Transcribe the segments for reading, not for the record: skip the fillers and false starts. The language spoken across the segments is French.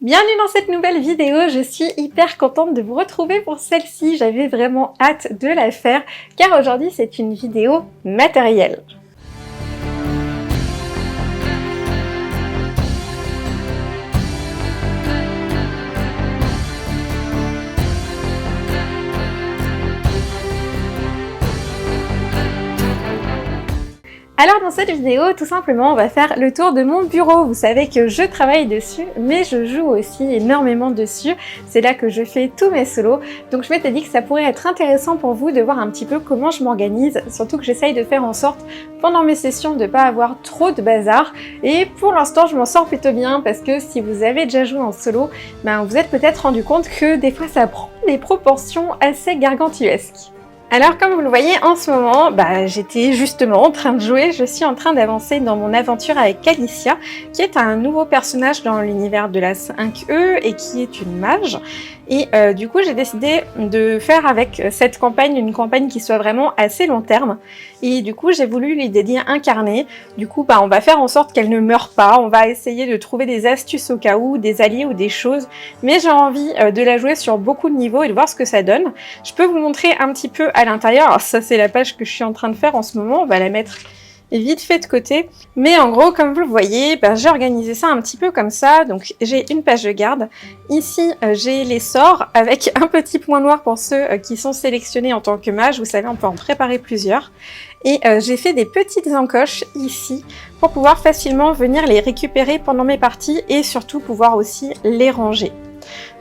Bienvenue dans cette nouvelle vidéo, je suis hyper contente de vous retrouver pour celle-ci, j'avais vraiment hâte de la faire car aujourd'hui c'est une vidéo matérielle. Alors dans cette vidéo, tout simplement, on va faire le tour de mon bureau. Vous savez que je travaille dessus, mais je joue aussi énormément dessus. C'est là que je fais tous mes solos. Donc je m'étais dit que ça pourrait être intéressant pour vous de voir un petit peu comment je m'organise. Surtout que j'essaye de faire en sorte, pendant mes sessions, de ne pas avoir trop de bazar. Et pour l'instant, je m'en sors plutôt bien parce que si vous avez déjà joué en solo, vous êtes peut-être rendu compte que des fois ça prend des proportions assez gargantuesques. Alors comme vous le voyez en ce moment, j'étais justement en train de jouer, je suis en train d'avancer dans mon aventure avec Alicia, qui est un nouveau personnage dans l'univers de la 5e et qui est une mage. Et du coup j'ai décidé de faire avec cette campagne une campagne qui soit vraiment assez long terme. Et du coup j'ai voulu lui dédier un carnet. Du coup on va faire en sorte qu'elle ne meure pas, on va essayer de trouver des astuces au cas où, des alliés ou des choses. Mais j'ai envie de la jouer sur beaucoup de niveaux et de voir ce que ça donne. Je peux vous montrer un petit peu à l'intérieur. Alors ça c'est la page que je suis en train de faire en ce moment, on va la mettre vite fait de côté, mais en gros comme vous le voyez, j'ai organisé ça un petit peu comme ça. Donc j'ai une page de garde, ici j'ai les sorts avec un petit point noir pour ceux qui sont sélectionnés en tant que mage, vous savez on peut en préparer plusieurs, et j'ai fait des petites encoches ici pour pouvoir facilement venir les récupérer pendant mes parties et surtout pouvoir aussi les ranger.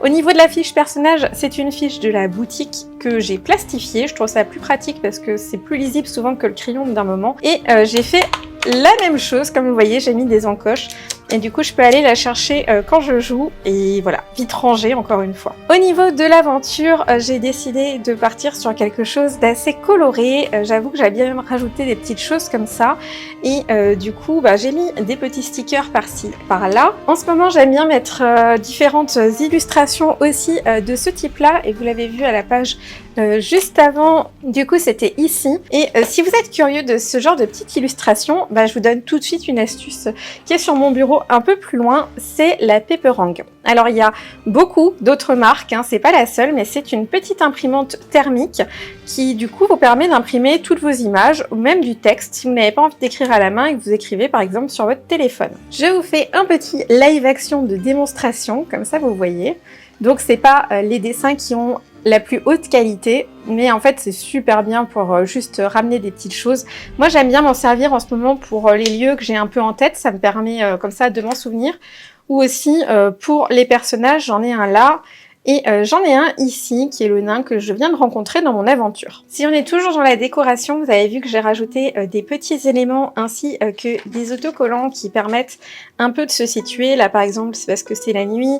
Au niveau de la fiche personnage, c'est une fiche de la boutique que j'ai plastifiée. Je trouve ça plus pratique parce que c'est plus lisible souvent que le crayon d'un moment. Et j'ai fait la même chose, comme vous voyez, j'ai mis des encoches. Et du coup, je peux aller la chercher quand je joue. Et voilà, vite rangée encore une fois. Au niveau de l'aventure, j'ai décidé de partir sur quelque chose d'assez coloré. J'avoue que j'avais bien rajouté des petites choses comme ça. Et du coup, j'ai mis des petits stickers par-ci, par-là. En ce moment, j'aime bien mettre différentes illustrations aussi de ce type-là. Et vous l'avez vu à la page juste avant, du coup c'était ici. Et si vous êtes curieux de ce genre de petites illustrations, je vous donne tout de suite une astuce qui est sur mon bureau un peu plus loin, c'est la Paperang. Alors il y a beaucoup d'autres marques, c'est pas la seule, mais c'est une petite imprimante thermique qui du coup vous permet d'imprimer toutes vos images ou même du texte si vous n'avez pas envie d'écrire à la main et que vous écrivez par exemple sur votre téléphone. Je vous fais un petit live action de démonstration, comme ça vous voyez. Donc c'est pas les dessins qui ont la plus haute qualité, mais en fait c'est super bien pour juste ramener des petites choses. Moi j'aime bien m'en servir en ce moment pour les lieux que j'ai un peu en tête, ça me permet comme ça de m'en souvenir. Ou aussi pour les personnages, j'en ai un là. Et j'en ai un ici, qui est le nain que je viens de rencontrer dans mon aventure. Si on est toujours dans la décoration, vous avez vu que j'ai rajouté des petits éléments ainsi que des autocollants qui permettent un peu de se situer. Là par exemple, c'est parce que c'est la nuit.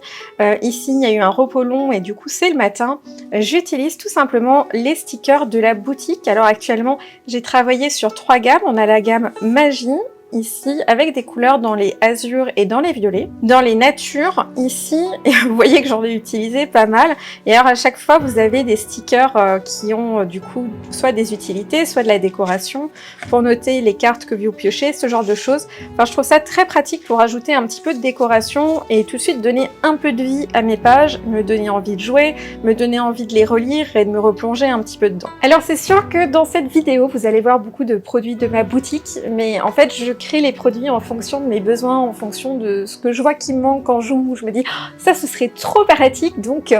Ici, il y a eu un repos long et du coup c'est le matin. J'utilise tout simplement les stickers de la boutique. Alors actuellement, j'ai travaillé sur 3 gammes. On a la gamme Magie, ici, avec des couleurs dans les azurs et dans les violets. Dans les natures, ici, et vous voyez que j'en ai utilisé pas mal. Et alors à chaque fois, vous avez des stickers qui ont du coup soit des utilités, soit de la décoration, pour noter les cartes que vous piochez, ce genre de choses. Enfin, je trouve ça très pratique pour ajouter un petit peu de décoration et tout de suite donner un peu de vie à mes pages, me donner envie de jouer, me donner envie de les relire et de me replonger un petit peu dedans. Alors c'est sûr que dans cette vidéo, vous allez voir beaucoup de produits de ma boutique, mais en fait, je crée les produits en fonction de mes besoins, en fonction de ce que je vois qui me manque quand je joue. Je me dis, oh, ça ce serait trop pratique, donc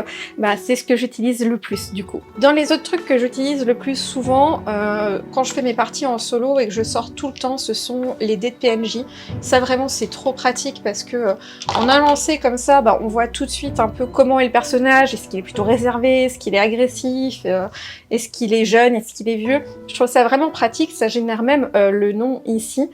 c'est ce que j'utilise le plus du coup. Dans les autres trucs que j'utilise le plus souvent, quand je fais mes parties en solo et que je sors tout le temps, ce sont les dés de PNJ. Ça vraiment c'est trop pratique parce que en un lancer comme ça, on voit tout de suite un peu comment est le personnage, est-ce qu'il est plutôt réservé, est-ce qu'il est agressif, est-ce qu'il est jeune, est-ce qu'il est vieux. Je trouve ça vraiment pratique, ça génère même le nom ici.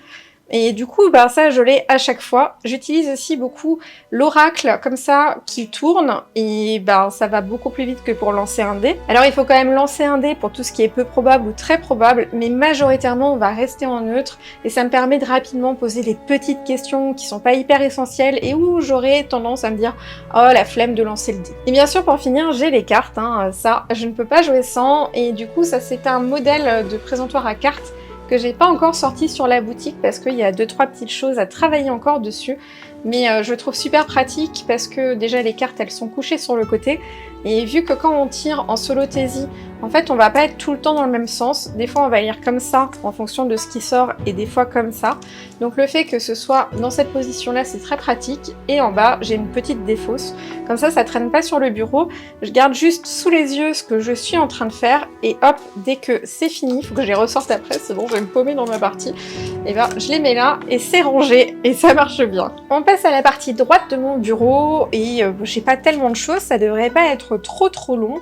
Et du coup, ça, je l'ai à chaque fois. J'utilise aussi beaucoup l'oracle, comme ça, qui tourne. Et ça va beaucoup plus vite que pour lancer un dé. Alors, il faut quand même lancer un dé pour tout ce qui est peu probable ou très probable. Mais majoritairement, on va rester en neutre. Et ça me permet de rapidement poser des petites questions qui sont pas hyper essentielles. Et où j'aurais tendance à me dire « Oh, la flemme de lancer le dé ». Et bien sûr, pour finir, j'ai les cartes. Ça, je ne peux pas jouer sans. Et du coup, ça, c'est un modèle de présentoir à cartes que j'ai pas encore sorti sur la boutique parce qu'il y a 2-3 petites choses à travailler encore dessus. mais je trouve super pratique parce que déjà les cartes elles sont couchées sur le côté, et vu que quand on tire en solothésie, en fait on va pas être tout le temps dans le même sens, des fois on va lire comme ça en fonction de ce qui sort et des fois comme ça, donc le fait que ce soit dans cette position là c'est très pratique, et en bas j'ai une petite défausse, comme ça traîne pas sur le bureau, je garde juste sous les yeux ce que je suis en train de faire, et hop, dès que c'est fini, faut que je les ressorte après, c'est bon je vais me paumer dans ma partie, et ben je les mets là et c'est rangé et ça marche bien. On passe à la partie droite de mon bureau et j'ai pas tellement de choses, ça devrait pas être trop long.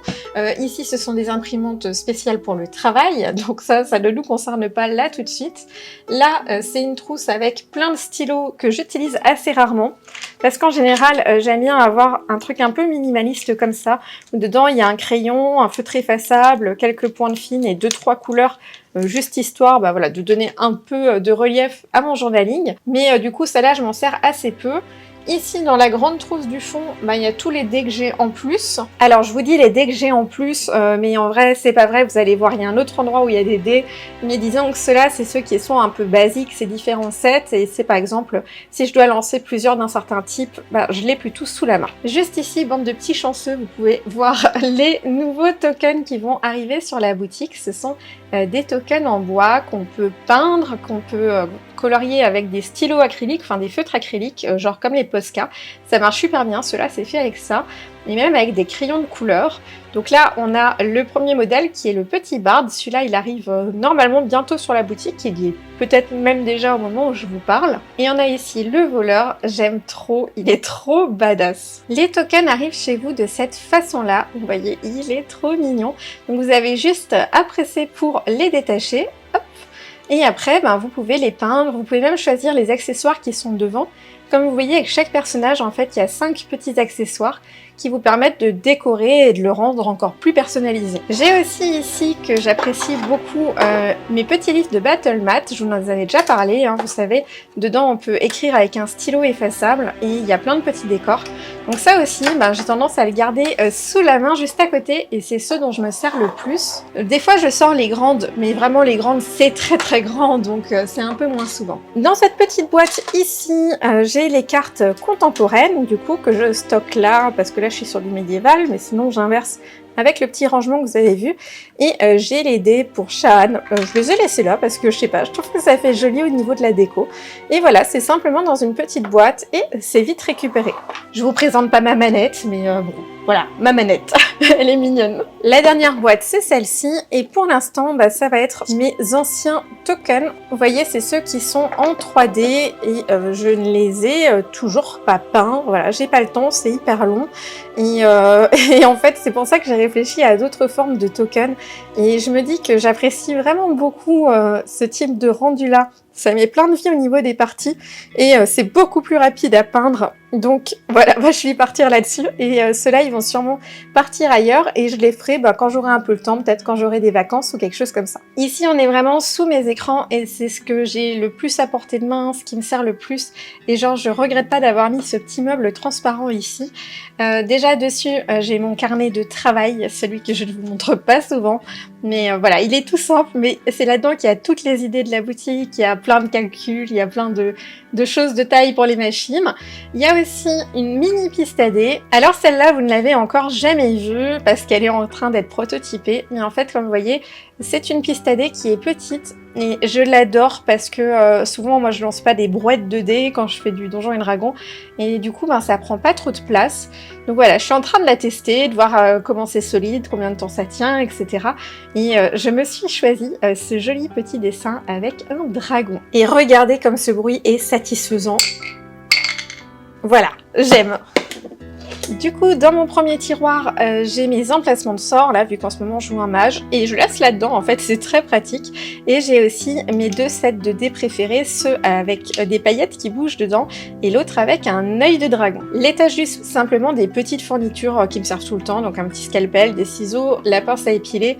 Ici ce sont des imprimantes spéciales pour le travail, donc ça ne nous concerne pas là tout de suite. Là c'est une trousse avec plein de stylos que j'utilise assez rarement, parce qu'en général j'aime bien avoir un truc un peu minimaliste comme ça, où dedans il y a un crayon, un feutre effaçable, quelques points de fine et 2-3 couleurs, juste histoire voilà, de donner un peu de relief à mon journaling. Mais du coup ça là je m'en sers assez peu. Ici, dans la grande trousse du fond, il y a tous les dés que j'ai en plus. Alors, je vous dis les dés que j'ai en plus, mais en vrai, c'est pas vrai. Vous allez voir, il y a un autre endroit où il y a des dés. Mais disons que ceux-là, c'est ceux qui sont un peu basiques, ces différents sets. Et c'est par exemple, si je dois lancer plusieurs d'un certain type, je les plutôt sous la main. Juste ici, bande de petits chanceux, vous pouvez voir les nouveaux tokens qui vont arriver sur la boutique. Ce sont des tokens en bois qu'on peut peindre, qu'on peut colorier avec des stylos acryliques, enfin des feutres acryliques, genre comme les Posca. Ça marche super bien, ceux-là c'est fait avec ça, et même avec des crayons de couleur. Donc là on a le premier modèle qui est le petit Bard, celui-là il arrive normalement bientôt sur la boutique, il y est peut-être même déjà au moment où je vous parle. Et on a ici le voleur, j'aime trop, il est trop badass. Les tokens arrivent chez vous de cette façon-là, vous voyez, il est trop mignon. Donc vous avez juste à presser pour les détacher, hop. Et après, vous pouvez les peindre, vous pouvez même choisir les accessoires qui sont devant. Comme vous voyez, avec chaque personnage, en fait, il y a 5 petits accessoires qui vous permettent de décorer et de le rendre encore plus personnalisé. J'ai aussi ici, que j'apprécie beaucoup, mes petits livres de Battle Mat. Je vous en avais déjà parlé, hein, vous savez. Dedans, on peut écrire avec un stylo effaçable et il y a plein de petits décors. Donc ça aussi, j'ai tendance à le garder sous la main, juste à côté, et c'est ceux dont je me sers le plus. Des fois, je sors les grandes, mais vraiment les grandes, c'est très grand, donc c'est un peu moins souvent. Dans cette petite boîte ici, j'ai les cartes contemporaines, du coup, que je stocke là, parce que là, je suis sur du médiéval, mais sinon, j'inverse avec le petit rangement que vous avez vu. Et j'ai les dés pour Shaan. Je les ai laissés là parce que je sais pas, je trouve que ça fait joli au niveau de la déco. Et voilà, c'est simplement dans une petite boîte et c'est vite récupéré. Je vous présente pas ma manette, mais bon, voilà, ma manette. Elle est mignonne. La dernière boîte, c'est celle-ci. Et pour l'instant, ça va être mes anciens tokens. Vous voyez, c'est ceux qui sont en 3D et je ne les ai toujours pas peints. Voilà, j'ai pas le temps, c'est hyper long. Et en fait, c'est pour ça que j'ai réfléchi à d'autres formes de tokens. Et je me dis que j'apprécie vraiment beaucoup ce type de rendu-là. Ça met plein de vie au niveau des parties et c'est beaucoup plus rapide à peindre. Donc voilà, je vais partir là-dessus et ceux-là ils vont sûrement partir ailleurs et je les ferai quand j'aurai un peu le temps, peut-être quand j'aurai des vacances ou quelque chose comme ça. Ici on est vraiment sous mes écrans et c'est ce que j'ai le plus à portée de main, ce qui me sert le plus, et genre je regrette pas d'avoir mis ce petit meuble transparent ici. Déjà dessus j'ai mon carnet de travail, celui que je ne vous montre pas souvent, mais voilà, il est tout simple, mais c'est là-dedans qu'il y a toutes les idées de la boutique, il y a plein de calculs, il y a plein de choses de taille pour les machines. Il y a aussi une mini piste à dés. Alors celle-là, vous ne l'avez encore jamais vue parce qu'elle est en train d'être prototypée, mais en fait, comme vous voyez, c'est une piste à dés qui est petite et je l'adore parce que souvent, moi, je lance pas des brouettes de dés quand je fais du Donjons et Dragons et du coup, ça prend pas trop de place. Donc voilà, je suis en train de la tester, de voir comment c'est solide, combien de temps ça tient, etc. Et je me suis choisi ce joli petit dessin avec un dragon. Et regardez comme ce bruit est satisfaisant. Voilà, j'aime. Du coup, dans mon premier tiroir, j'ai mes emplacements de sorts, là, vu qu'en ce moment je joue un mage, et je laisse là-dedans, en fait, c'est très pratique. Et j'ai aussi mes 2 sets de dés préférés, ceux avec des paillettes qui bougent dedans, et l'autre avec un œil de dragon. L'étage juste simplement des petites fournitures qui me servent tout le temps, donc un petit scalpel, des ciseaux, la pince à épiler,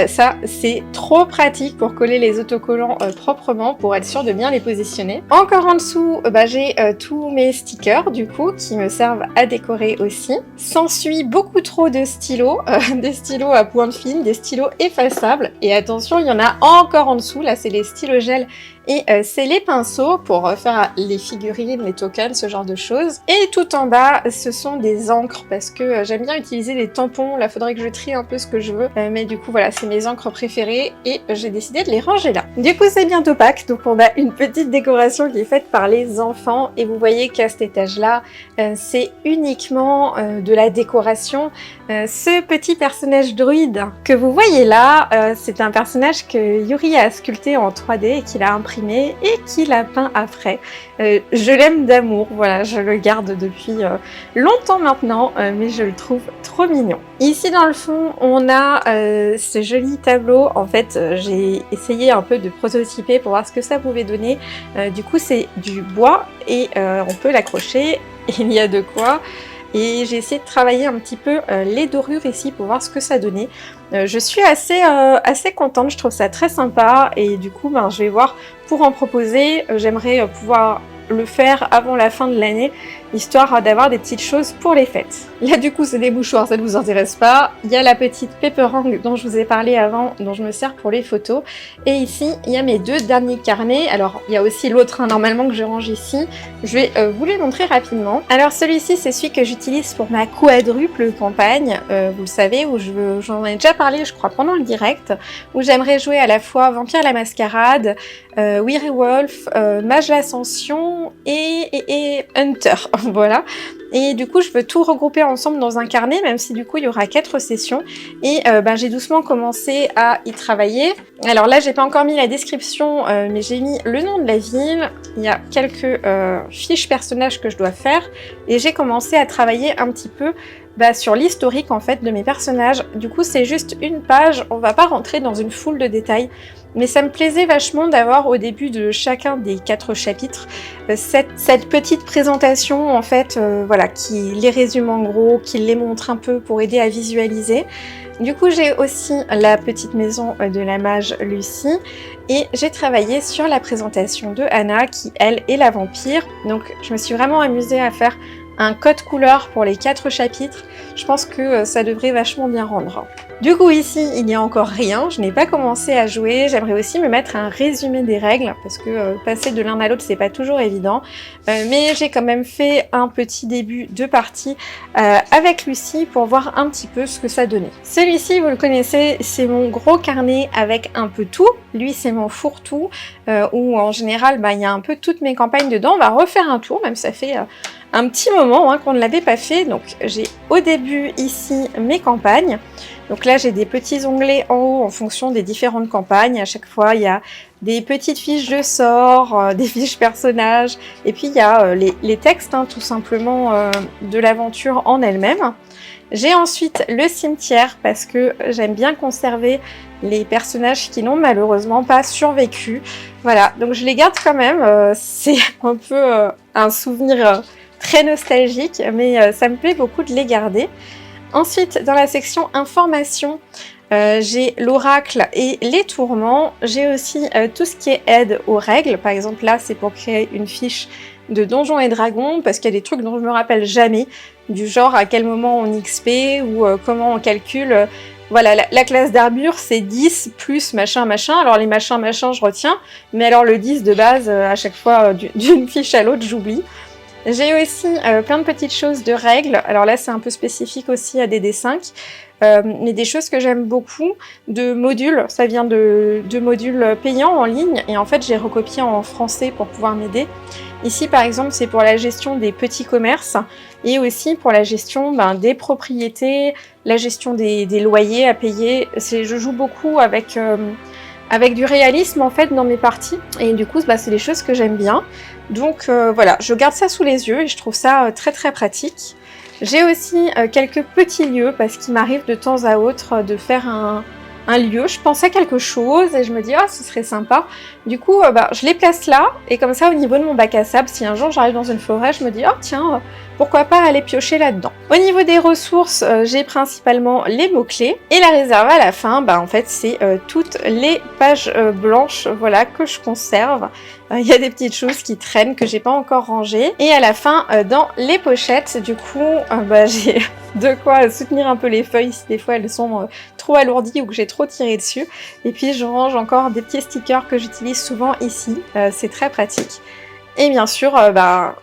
ça, c'est trop pratique pour coller les autocollants proprement, pour être sûr de bien les positionner. Encore en dessous, j'ai tous mes stickers, du coup, qui me servent à décorer aussi. S'ensuit beaucoup trop de stylos, des stylos à pointe fine, des stylos effaçables, et attention, il y en a encore en dessous, là c'est les stylos gel Et c'est les pinceaux pour faire les figurines, les tokens, ce genre de choses. Et tout en bas, ce sont des encres parce que j'aime bien utiliser les tampons. Là, faudrait que je trie un peu ce que je veux. Mais du coup, voilà, c'est mes encres préférées et j'ai décidé de les ranger là. Du coup, c'est bientôt Pâques, donc on a une petite décoration qui est faite par les enfants. Et vous voyez qu'à cet étage-là, c'est uniquement de la décoration. Ce petit personnage druide que vous voyez là, c'est un personnage que Yuri a sculpté en 3D et qu'il a imprimé et qu'il a peint après. Je l'aime d'amour, voilà, je le garde depuis longtemps maintenant, mais je le trouve trop mignon. Ici dans le fond, on a ce joli tableau. En fait, j'ai essayé un peu de prototyper pour voir ce que ça pouvait donner. Du coup, c'est du bois et on peut l'accrocher. Il y a de quoi. Et j'ai essayé de travailler un petit peu les dorures ici pour voir ce que ça donnait. Je suis assez contente, je trouve ça très sympa. Et du coup, je vais voir pour en proposer. J'aimerais pouvoir le faire avant la fin de l'année, histoire d'avoir des petites choses pour les fêtes. Là du coup c'est des mouchoirs, ça ne vous intéresse pas. Il y a la petite paperang dont je vous ai parlé avant, dont je me sers pour les photos. Et ici il y a mes deux derniers carnets. Alors il y a aussi l'autre normalement que je range ici. Je vais vous les montrer rapidement. Alors celui-ci c'est celui que j'utilise pour ma quadruple campagne. Vous le savez, où j'en ai déjà parlé je crois pendant le direct, où j'aimerais jouer à la fois Vampire la Mascarade, Weary Wolf, Mage l'Ascension et Hunter. Voilà. Et du coup, je veux tout regrouper ensemble dans un carnet, même si du coup, il y aura 4 sessions. Et j'ai doucement commencé à y travailler. Alors là, j'ai pas encore mis la description, mais j'ai mis le nom de la ville. Il y a quelques fiches personnages que je dois faire. Et j'ai commencé à travailler un petit peu sur l'historique en fait de mes personnages. Du coup, c'est juste une page. On va pas rentrer dans une foule de détails. Mais ça me plaisait vachement d'avoir au début de chacun des 4 chapitres cette petite présentation en fait, voilà, qui les résume en gros, qui les montre un peu pour aider à visualiser. Du coup, j'ai aussi la petite maison de la mage Lucie et j'ai travaillé sur la présentation de Anna qui, elle, est la vampire. Donc, je me suis vraiment amusée à faire un code couleur pour les 4 chapitres. Je pense que ça devrait vachement bien rendre. Du coup ici il n'y a encore rien, je n'ai pas commencé à jouer, j'aimerais aussi me mettre un résumé des règles parce que passer de l'un à l'autre c'est pas toujours évident, mais j'ai quand même fait un petit début de partie avec Lucie pour voir un petit peu ce que ça donnait. Celui-ci vous le connaissez, c'est mon gros carnet avec un peu tout, lui c'est mon fourre-tout où en général il y a un peu toutes mes campagnes dedans. On va refaire un tour, même ça fait un petit moment qu'on ne l'avait pas fait. Donc j'ai au début ici mes campagnes. Donc là j'ai des petits onglets en haut en fonction des différentes campagnes. À chaque fois il y a des petites fiches de sorts, des fiches personnages. Et puis il y a les textes tout simplement de l'aventure en elle-même. J'ai ensuite le cimetière parce que j'aime bien conserver les personnages qui n'ont malheureusement pas survécu. Voilà, donc je les garde quand même. C'est un peu un souvenir très nostalgique, mais ça me plaît beaucoup de les garder. Ensuite, dans la section information, j'ai l'oracle et les tourments. J'ai aussi tout ce qui est aide aux règles. Par exemple, là, c'est pour créer une fiche de Donjons et Dragons, parce qu'il y a des trucs dont je me rappelle jamais, du genre à quel moment on XP ou comment on calcule. Voilà, la classe d'armure, c'est 10 plus machin, machin. Alors les machins, machin, je retiens. Mais alors le 10 de base, à chaque fois, d'une fiche à l'autre, j'oublie. J'ai aussi plein de petites choses de règles. Alors là, c'est un peu spécifique aussi à DD5. Mais des choses que j'aime beaucoup, de modules. Ça vient de modules payants en ligne. Et en fait, j'ai recopié en français pour pouvoir m'aider. Ici, par exemple, c'est pour la gestion des petits commerces. Et aussi pour la gestion des propriétés, la gestion des loyers à payer. Je joue beaucoup avec du réalisme en fait dans mes parties. Et du coup, c'est des choses que j'aime bien. Donc voilà, je garde ça sous les yeux et je trouve ça très très pratique. J'ai aussi quelques petits lieux parce qu'il m'arrive de temps à autre de faire un lieu. Je pense à quelque chose et je me dis « Ah, ce serait sympa ». Du coup, je les place là et comme ça, au niveau de mon bac à sable, si un jour j'arrive dans une forêt, je me dis « Oh tiens, pourquoi pas aller piocher là-dedans ». Au niveau des ressources, j'ai principalement les mots-clés et la réserve à la fin, en fait, c'est toutes les pages blanches voilà, que je conserve. Il y a des petites choses qui traînent que j'ai pas encore rangées. Et à la fin, dans les pochettes, du coup, j'ai de quoi soutenir un peu les feuilles si des fois elles sont trop alourdies ou que j'ai trop tiré dessus. Et puis je range encore des petits stickers que j'utilise souvent ici, c'est très pratique. Et bien sûr,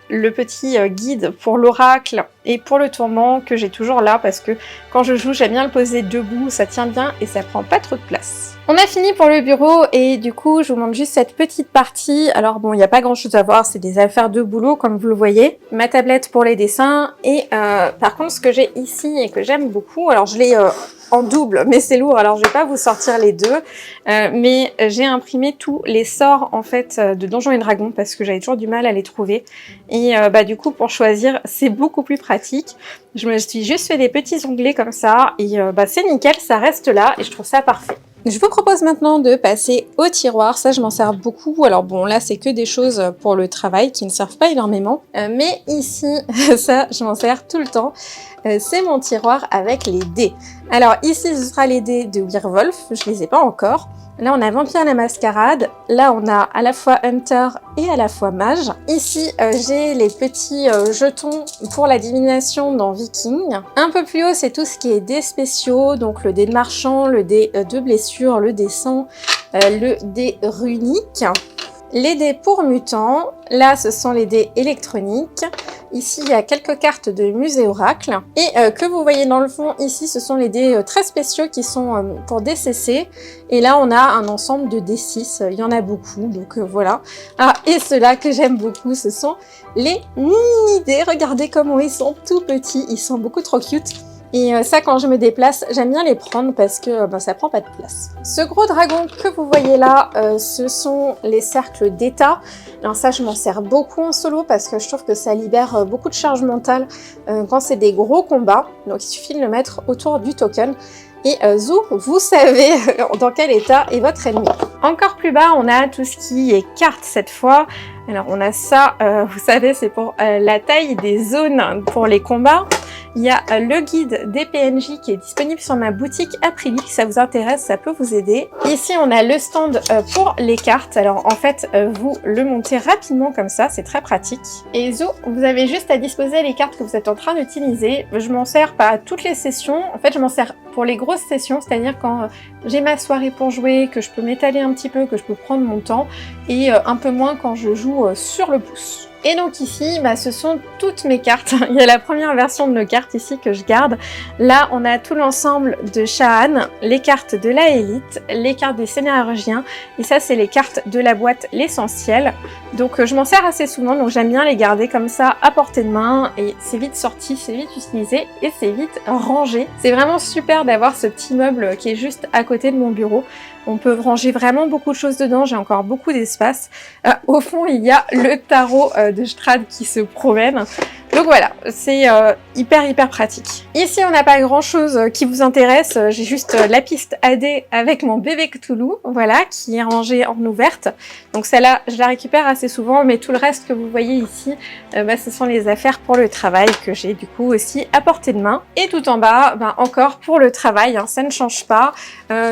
le petit guide pour l'oracle et pour le tourment que j'ai toujours là parce que quand je joue, j'aime bien le poser debout, ça tient bien et ça prend pas trop de place. On a fini pour le bureau et du coup, je vous montre juste cette petite partie. Alors bon, il n'y a pas grand chose à voir, c'est des affaires de boulot comme vous le voyez. Ma tablette pour les dessins et par contre, ce que j'ai ici et que j'aime beaucoup, alors je l'ai en double, mais c'est lourd, alors je vais pas vous sortir les deux, mais j'ai imprimé tous les sorts en fait de Donjons et Dragons parce que j'avais toujours du mal à les trouver et du coup pour choisir c'est beaucoup plus pratique. Je me suis juste fait des petits onglets comme ça et c'est nickel, ça reste là et je trouve ça parfait. Je vous propose maintenant de passer au tiroir, ça je m'en sers beaucoup, alors bon là c'est que des choses pour le travail qui ne servent pas énormément, mais ici ça je m'en sers tout le temps, c'est mon tiroir avec les dés. Alors ici ce sera les dés de Werewolf, je les ai pas encore. Là on a Vampire la Mascarade, là on a à la fois Hunter et à la fois Mage. Ici j'ai les petits jetons pour la divination dans Viking. Un peu plus haut c'est tout ce qui est dés spéciaux, donc le dé de marchand, le dé de blessure, le dé sang, le dé runique. Les dés pour mutants, là ce sont les dés électroniques. Ici il y a quelques cartes de musée oracle. Et que vous voyez dans le fond, ici ce sont les dés très spéciaux qui sont pour DCC. Et là on a un ensemble de D6, il y en a beaucoup, donc voilà. Ah, et ceux-là que j'aime beaucoup, ce sont les mini dés. Regardez comment ils sont tout petits, ils sont beaucoup trop cute. Et ça, quand je me déplace, j'aime bien les prendre parce que ça prend pas de place. Ce gros dragon que vous voyez là, ce sont les cercles d'état. Alors ça, je m'en sers beaucoup en solo parce que je trouve que ça libère beaucoup de charge mentale quand c'est des gros combats. Donc il suffit de le mettre autour du token. Et Zou, vous savez dans quel état est votre ennemi. Encore plus bas, on a tout ce qui est cartes cette fois. Alors on a ça, vous savez, c'est pour la taille des zones pour les combats. Il y a le guide des PNJ qui est disponible sur ma boutique Aprilie. Si ça vous intéresse, ça peut vous aider. Ici, on a le stand pour les cartes. Alors en fait, vous le montez rapidement comme ça, c'est très pratique. Et Zou, vous avez juste à disposer les cartes que vous êtes en train d'utiliser. Je m'en sers pas à toutes les sessions. En fait, je m'en sers pour les grosses sessions, c'est-à-dire quand j'ai ma soirée pour jouer, que je peux m'étaler un petit peu, que je peux prendre mon temps, et un peu moins quand je joue sur le pouce. Et donc ici, ce sont toutes mes cartes. Il y a la première version de nos cartes ici que je garde. Là, on a tout l'ensemble de Sha'an, les cartes de la élite, les cartes des scénarugiens, et ça, c'est les cartes de la boîte l'essentiel. Donc je m'en sers assez souvent, donc j'aime bien les garder comme ça à portée de main, et c'est vite sorti, c'est vite utilisé, et c'est vite rangé. C'est vraiment super d'avoir ce petit meuble qui est juste à côté de mon bureau. On peut ranger vraiment beaucoup de choses dedans, j'ai encore beaucoup d'espace. Au fond, il y a le tarot de Strahd qui se promène. Donc voilà, c'est hyper pratique. Ici, on n'a pas grand chose qui vous intéresse. J'ai juste la piste AD avec mon bébé Cthulhu, voilà, qui est rangée en ouverte. Donc celle-là, je la récupère assez souvent, mais tout le reste que vous voyez ici, ce sont les affaires pour le travail que j'ai du coup aussi à portée de main. Et tout en bas, encore pour le travail, hein, ça ne change pas.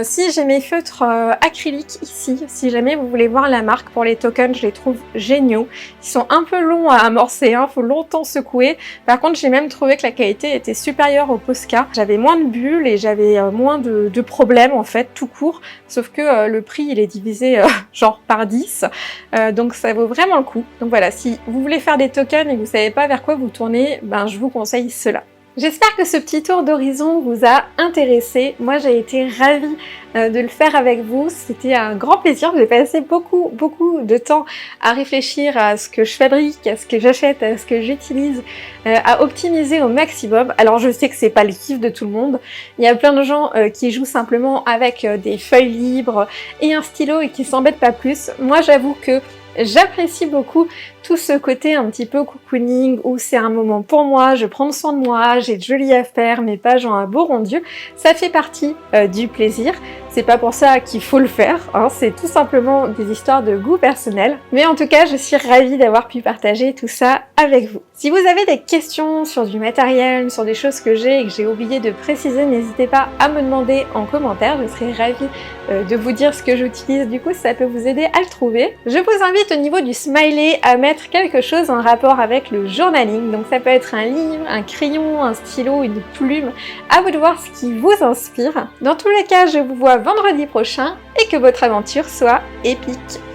Si j'ai mes feutres acryliques ici, si jamais vous voulez voir la marque pour les tokens, je les trouve géniaux. Ils sont un peu longs à amorcer, hein, faut longtemps secouer. Par contre, j'ai même trouvé que la qualité était supérieure au Posca. J'avais moins de bulles et j'avais moins de problèmes en fait, tout court. Sauf que le prix, il est divisé genre par 10. Donc ça vaut vraiment le coup. Donc voilà, si vous voulez faire des tokens et que vous savez pas vers quoi vous tourner, je vous conseille cela. J'espère que ce petit tour d'horizon vous a intéressé. Moi, j'ai été ravie de le faire avec vous. C'était un grand plaisir. J'ai passé beaucoup de temps à réfléchir à ce que je fabrique, à ce que j'achète, à ce que j'utilise, à optimiser au maximum. Alors, je sais que c'est pas le kiff de tout le monde. Il y a plein de gens qui jouent simplement avec des feuilles libres et un stylo et qui s'embêtent pas plus. Moi, j'avoue que j'apprécie beaucoup tout ce côté un petit peu cocooning où c'est un moment pour moi, je prends soin de moi, j'ai de jolies affaires, mes pages ont un beau rendu. Ça fait partie du plaisir. C'est pas pour ça qu'il faut le faire, hein, c'est tout simplement des histoires de goût personnel. Mais en tout cas, je suis ravie d'avoir pu partager tout ça avec vous. Si vous avez des questions sur du matériel, sur des choses que j'ai et que j'ai oublié de préciser, n'hésitez pas à me demander en commentaire. Je serai ravie de vous dire ce que j'utilise, du coup ça peut vous aider à le trouver. Je vous invite au niveau du smiley à mettre quelque chose en rapport avec le journaling. Donc ça peut être un livre, un crayon, un stylo, une plume. À vous de voir ce qui vous inspire. Dans tous les cas, je vous vois vendredi prochain et que votre aventure soit épique.